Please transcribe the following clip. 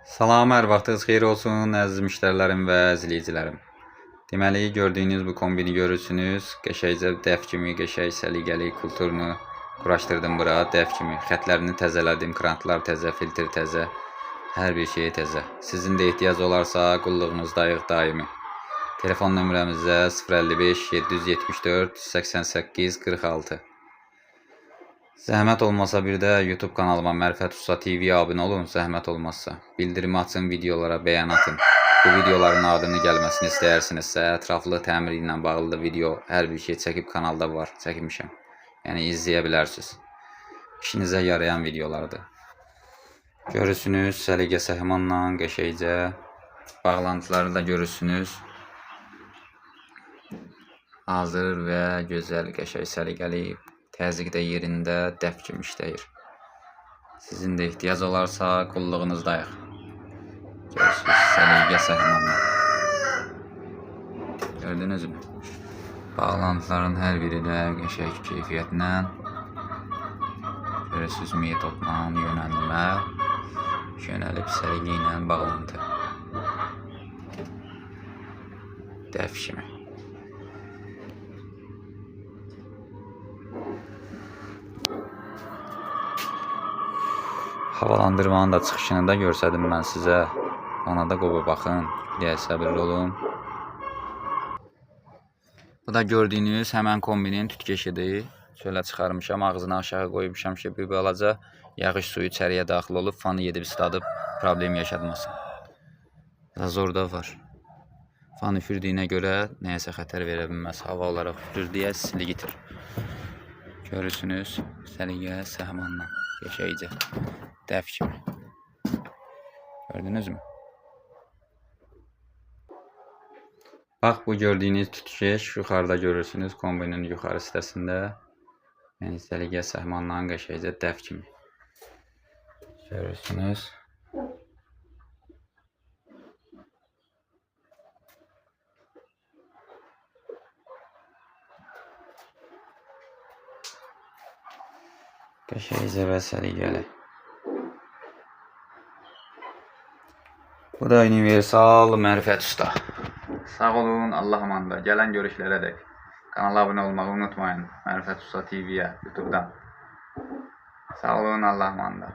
Salam, hər vaxtınız xeyir olsun, əziz müştərilərim və izləyicilərim. Deməli, gördüyünüz bu kombini görürsünüz. Qəşəngcə dəf kimi, qəşəng, səliqəli, kulturunu quraşdırdım bura, dəf kimi. Xətlərini təzələdim, krantlar təzə, filtr təzə, hər bir şey təzə. Sizin də ehtiyac olarsa, qulluğunuzdayıq daimi. Telefon nömrəmizə 055 774 88 46. Zəhmət olmasa bir də YouTube kanalıma Mərifət Usta TV abunə olun, zəhmət olmazsa. Bildirimi açın, videolara bəyan atın. Bu videoların adını gəlməsini istəyərsinizsə, ətraflı təmir ilə bağlı video, hər bir şey çəkib kanalda var, çəkmişəm. Yəni izləyə bilərsiniz. İşinizə yarayan videolardır. Görürsünüz, səliqə səhmanla, qəşəngcə bağlantıları da görürsünüz. Hazır və gözəl, qəşəng, səliqəli, təzyiq də yerində, dəf kimi işləyir. Sizin də ehtiyac olarsa, qulluğunuzdayıq. Görürsünüz, səliqə səhmanla. Gördünüzmü? Bağlantıların hər biri də qəşəng keyfiyyətlə. Görürsünüz, metodla yönəlmə, yönəlib səliqə ilə bağlantı. Dəf kimi. Havalandırmanın da çıxışını da görsədim mən sizə. Ona da qoba baxın. Deyə səbirli olun. Bu da gördüyünüz həmən kombinin tütkeşidir. Şöyle çıxarmışam, ağzını aşağı qoymuşam ki, bir balaca yağış suyu içəriyə daxil olub, fanı yedib ısladıb, problem yaşatmasın. Zor da var. Fan üfürdüyünə görə nəyəsə xətər verə bilməz. Hava olaraq üfür deyə silik itir. Görürsünüz, səliqə səhmanla, qəşəngcə, dəf kimi. Gördünüzmü? Bax, bu gördüyünüz tütkeş yuxarıda görürsünüz, kombinin yuxarı hissəsində. Yəni, səliqə səhmanla, qəşəngcə, dəf kimi. Görürsünüz. Qəşəngcə və səliqəli. Bu da universal Mərifət Usta. Sağ olun, Allah amanda. Gələn görüşlərə dək. Kanala abunə olmağı unutmayın. Mərifət Usta TV-yə, YouTube'dan. Sağ olun, Allah amanda.